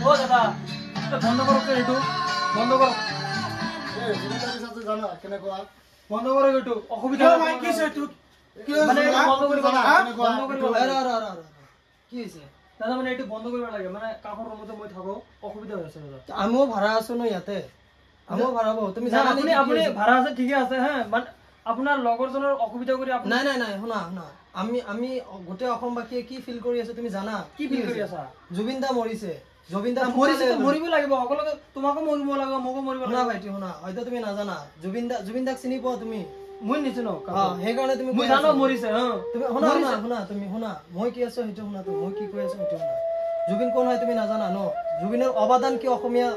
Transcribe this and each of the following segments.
ও দাদা বন্ধ কৰক এইটো বন্ধ কৰক এই জুবিনদাৰ পিছতে জানা কেনেকুৱা বন্ধ করক এইটো অসুবিধা ভাই কি আছে এইটো কি মানে আছে বন্ধ কৰিব লাগে বন্ধ কৰিব লাগে কি হৈছে দাদা মানে এইটো বন্ধ কৰিব লাগে মানে কাষৰ ৰুমতে মই থাকো অসুবিধা হৈ আছে দাদা আমিও ভাড়া আছো ন ইয়াতে আমিও ভাড়া পাব তুমি জানা আপুনি আপুনি ভাড়া আছে ঠিকে আছে হ্যাঁ মানে আপোনাৰ লগৰজনৰ অসুবিধা কৰি আপুনি নাই নাই নাই শুনা শুনা আমি গোটেই অসমবাসীয়ে কি ফিল কৰি আছে তুমি জানা কি ফিল কৰি আছা জুবিন দা মৰিছে জুবিন দা মৰিছে মৰিব লাগিব সকলোকে তোমাকো মৰিব লাগিব মোকো মৰিব শুনা লাগিব ভাইটি শুনা হয়তো তুমি নাজানা জুবিন দাক চিনি পোৱা তুমি মই নিছো ন সেইকাৰণে তুমি মই জানো মৰিছে তুমি শুনা শুনা শুনা তুমি শুনা মই কি আছো সেইটো শুনা তুমি মই কি কৈ আছো সেইটো শুনা জুবিন কোন হয় তুমি নাজানা ন জুবিনৰ অৱদান কি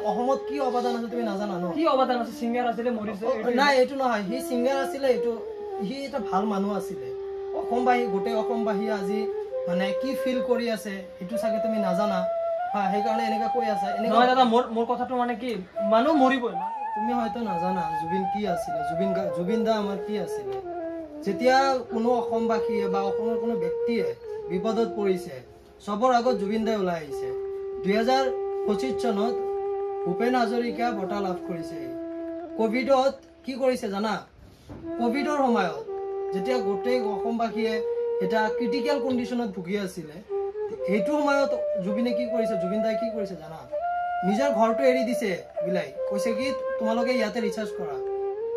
অসমত কি অৱদান আছে তুমি নাজানা ন কি অৱদান আছে সিঙ্গাৰ আছিলে মৰিছে নাই এইটো নহয় সি সিঙ্গাৰ আছিলে এইটো সি এটা ভাল মানুহ আছিলে অসমবাসী গোটেই অসমবাসী আজি মানে কি ফিল কৰি আছে সেইটো চাগে তুমি নাজানা সেইকাৰণে এনেকা কৈ আছা নহয় দাদা মোৰ কথাটো মানে কি মানুহ মৰিবই তুমি হয়তো নাজানা জুবিন কি আছিলে জুবিন দা আমাৰ কি আছিলে যেতিয়া কোনো অসমবাসীয়ে বা অসমৰ কোনো ব্যক্তিয়ে বিপদত পৰিছে সবৰ আগত জুবিন দাই ওলাই আহিছে 2025 চনত ভূপেন হাজৰিকা বঁটা লাভ কৰিছে কোভিডত কি কৰিছে জানা কোভিডৰ সময়ত যেতিয়া গোটেই অসমবাসীয়ে এটা ক্ৰিটিকেল কণ্ডিশ্যনত ভুগি আছিলে এইটো সময়ত জুবিনে কি কৰিছে জুবিন দাই কি কৰিছে জানা নিজৰ ঘৰটো এৰি দিছে বিলাই কৈছে কি তোমালোকে ইয়াতে ৰিচাৰ্জ কৰা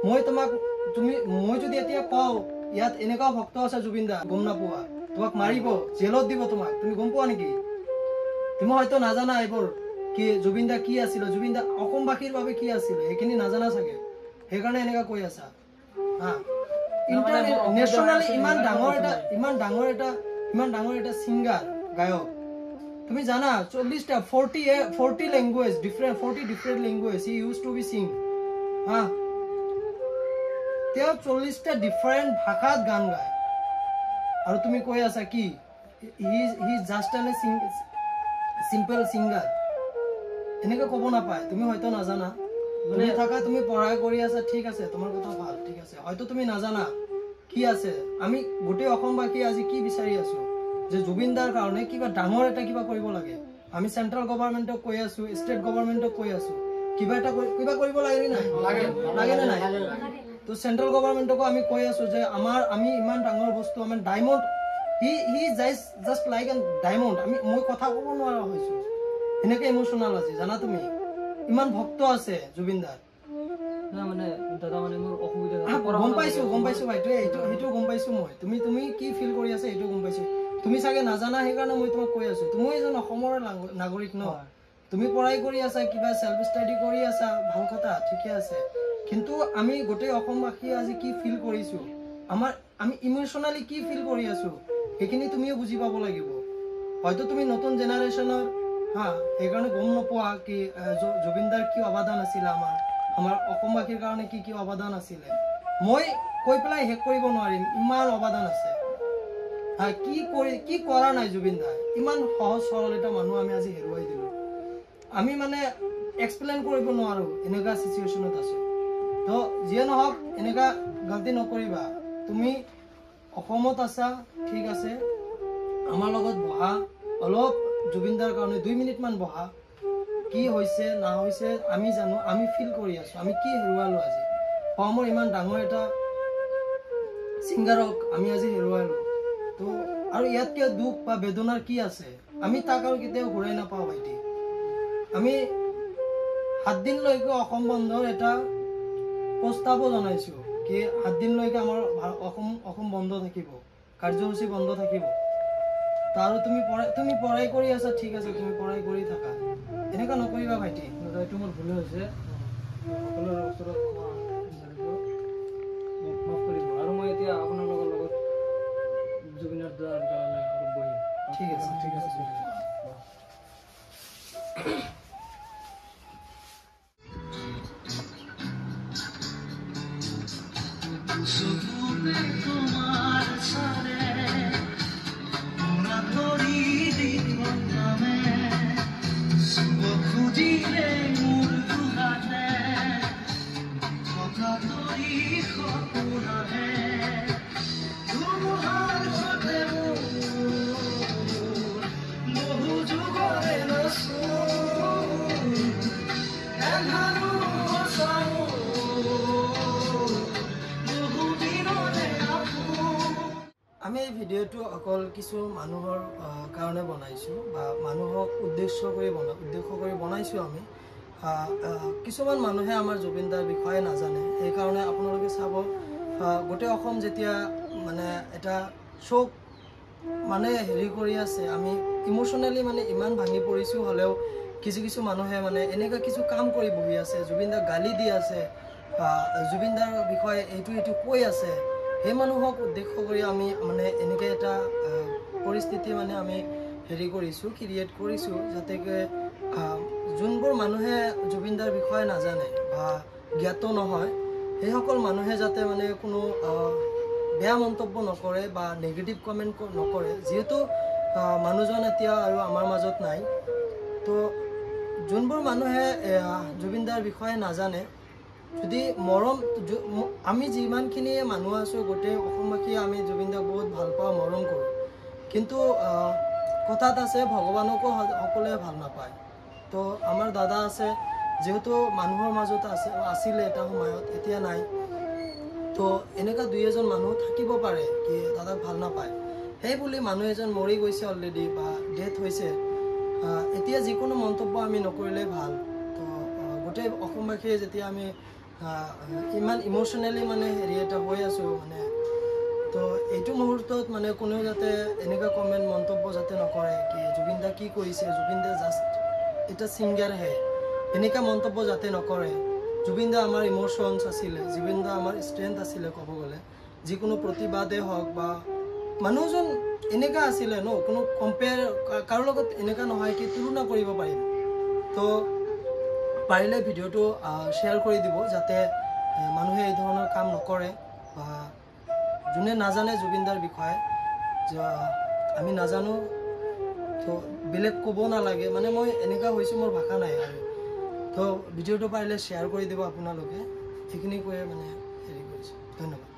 মই যদি এতিয়া কওঁ ইয়াত এনেকুৱা ভক্ত আছে জুবিন দা গম নাপোৱা তোমাক মাৰিব জেলত দিব তোমাক তুমি গম পোৱা নেকি তুমি হয়তো নাজানা এইবোৰ কি জুবিন দা কি আছিল জুবিন দা অসমবাসীৰ বাবে কি আছিল এইখিনি নাজানা চাগে সেইকাৰণে এনেকুৱা কৈ আছা ইণ্টাৰনেশ্যনেলি ইমান ডাঙৰ এটা সিংগাৰ গায়ক তুমি জানা 40 language 40 different language he use to be sing তেওঁ 40টা ডিফারেন্ট ভাষাত গান গায় আৰু তুমি কৈ আছা কি he just N simple singer এনেকে ক'ব নাপায় তুমি হয়তো নাজানা তুমি থাকা তুমি পঢ়াই কৰি আছা ঠিক আছে তোমাৰ কথা ভাল ঠিক আছে হয়তো তুমি নাজানা কি আছে আমি গোটেই অসমবাসী আজি কি বিচাৰি আছো যে জুবিন দাৰ কাৰণে কিবা ডাঙৰ এটা কিবা কৰিব লাগে আমি সেন্ট্ৰাল গভৰ্নমেন্টক কৈ আছো স্টেট গভৰ্নমেন্টক কৈ আছো কিবা কৰিব লাগে না লাগে না নাই তো সেন্ট্ৰাল গভৰ্নমেন্টক আমি কৈ আছো যে আমি ইমান ডাঙৰ বস্তু আমাৰ diamond he just like N diamond মই কথা ক'ব নোৱাৰা হৈছো এনেকে ইমোশনাল আছে জানা তুমি ইমান ভক্ত আছে জুবিন দাৰ না মানে দাদা মানে মোৰ অসুবিধা গম পাইছো ভাইটো সেইটো গম পাইছো মই তুমি কি ফিল কৰি আছে সেইটো গম পাইছো তুমি চাগে নাজানা সেইকাৰণে মই তোমাক কৈ আছো তুমি এজন অসমৰ নাগৰিক ন তুমি পঢ়াই কৰি আছা কিবা সেলফ ষ্টাডি কৰি আছা ভাল কথা ঠিকে আছে কিন্তু আমি গোটেই অসমবাসী আজি কি ফিল কৰিছো আমি ইমোশনালি কি ফিল কৰি আছো সেইখিনি তুমিও বুজি পাব লাগিব হয়তো তুমি নতুন জেনাৰেশনৰ সেইকাৰণে গম নোপোৱা কি জুবিন দাৰ কি অৱদান আছিল আমাৰ অসমবাসীৰ কাৰণে কি অৱদান আছিলে মই কৈ পেলাই শেষ কৰিব নোৱাৰিম ইমান অৱদান আছে কি কৰা নাই জুবিন দাই ইমান সহজ সৰল এটা মানুহ আমি আজি হেৰুৱাই দিলো আমি মানে এক্সপ্লেইন কৰিব নোৱাৰো এনেকুৱা সিচুৱেশনত আছো তো যিয়ে নহওক এনেকুৱা গলতি নকৰিবা তুমি অসমত আছা ঠিক আছে আমাৰ লগত বহা অলপ জুবিন দাৰ কাৰণে 2 মিনিট মান বহা কি হৈছে না হৈছে আমি জানো আমি ফিল কৰি আছো আমি কি হেৰুৱালো আজি অসমৰ ইমান ডাঙৰ এটা সিঙ্গাৰক আমি আজি হেৰুৱালো তো আৰু ইয়াতকে দুখ বা বেদনাৰ কি আছে আমি তাক আৰু কেতিয়াও ঘূৰাই নাপাওঁ ভাইটি আমি 7 দিনলৈকে অসম বন্ধৰ এটা প্ৰস্তাৱো জনাইছো কি 7 দিনলৈকে আমাৰ অসম বন্ধ থাকিব কাৰ্যসূচী বন্ধ থাকিব তাৰো তুমি পঢ়াই কৰি আছা ঠিক আছে তুমি পঢ়াই কৰি থাকা এনেকা নকৰিবা ভাইটি এইটো মোৰ ভুল হৈছে সকলোৰে ওচৰত মাফ কৰিব আৰু মই এতিয়া আপোনালোকৰ লগত জুবিনৰ দাৰ কাৰণে অলপ বহিম ঠিক আছে আমি এই ভিডিঅ'টো অকল কিছু মানুহৰ কাৰণে বনাইছোঁ বা মানুহক উদ্দেশ্য কৰি বনাইছোঁ আমি কিছুমান মানুহে আমাৰ জুবিন দাৰ বিষয়ে নাজানে সেইকাৰণে আপোনালোকে চাব গোটেই অসম যেতিয়া মানে এটা শোক মানে হেৰি কৰি আছে আমি ইমোশ্যনেলি মানে ইমান ভাঙি পৰিছোঁ হ'লেও কিছু মানুহে মানে এনেকুৱা কিছু কাম কৰি বহি আছে জুবিন দাক গালি দি আছে জুবিন দাৰ বিষয়ে এইটো কৈ আছে সেই মানুহক উদ্দেশ্য কৰি আমি মানে এনেকৈ এটা পৰিস্থিতি মানে আমি হেৰি কৰিছোঁ ক্ৰিয়েট কৰিছোঁ যাতে যোনবোৰ মানুহে জুবিন দাৰ বিষয়ে নাজানে বা জ্ঞাত নহয় সেইসকল মানুহে যাতে মানে কোনো বেয়া মন্তব্য নকৰে বা নেগেটিভ কমেণ্ট নকৰে যিহেতু মানুহজন এতিয়া আৰু আমাৰ মাজত নাই তো যোনবোৰ মানুহে জুবিন দাৰ বিষয়ে নাজানে যদি মৰম আমি যিমানখিনি মানুহ আছোঁ গোটেই অসমবাসীয়ে আমি জুবিন দাক বহুত ভাল পাওঁ মৰম কৰোঁ কিন্তু কথাত আছে ভগৱানকো সকলোৱে ভাল নাপায় তো আমাৰ দাদা আছে যেহেতু মানুহৰ মাজত আছিলে এটা সময়ত এতিয়া নাই তো এনেকুৱা দুই এজন মানুহ থাকিব পাৰে কি দাদাক ভাল নাপায় সেই বুলি মানুহ এজন মৰি গৈছে অলৰেডি বা ডেথ হৈছে এতিয়া যিকোনো মন্তব্য আমি নকৰিলে ভাল তো গোটেই অসমবাসীয়ে যেতিয়া আমি ইমান ইমোশ্যনেলি মানে হেৰি এটা হৈ আছোঁ মানে তো এইটো মুহূৰ্তত মানে কোনেও যাতে এনেকুৱা কমেণ্ট মন্তব্য যাতে নকৰে কি জুবিন দা কি কৰিছে জুবিন দা জাষ্ট এটা ছিংগাৰহে এনেকুৱা মন্তব্য যাতে নকৰে জুবিন দা আমাৰ ইমোশ্যনছ আছিলে জুবিন দা আমাৰ ষ্ট্ৰেংথ আছিলে ক'ব গ'লে যিকোনো প্ৰতিবাদেই হওক বা মানুহজন এনেকুৱা আছিলে ন কোনো কম্পেয়াৰ কাৰো লগত এনেকুৱা নহয় কি তুলনা কৰিব পাৰিম তো পাৰিলে ভিডিঅ'টো শ্বেয়াৰ কৰি দিব যাতে মানুহে এই ধৰণৰ কাম নকৰে বা যোনে নাজানে জুবিন দাৰ বিষয়ে আমি নাজানো তো বেলেগ ক'ব নালাগে মানে মই এনেকুৱা হৈছোঁ মোৰ ভাষা নাই আৰু তো ভিডিঅ'টো পাৰিলে শ্বেয়াৰ কৰি দিব আপোনালোকে এইখিনি কৈয়ে মানে হেৰি কৰিছোঁ ধন্যবাদ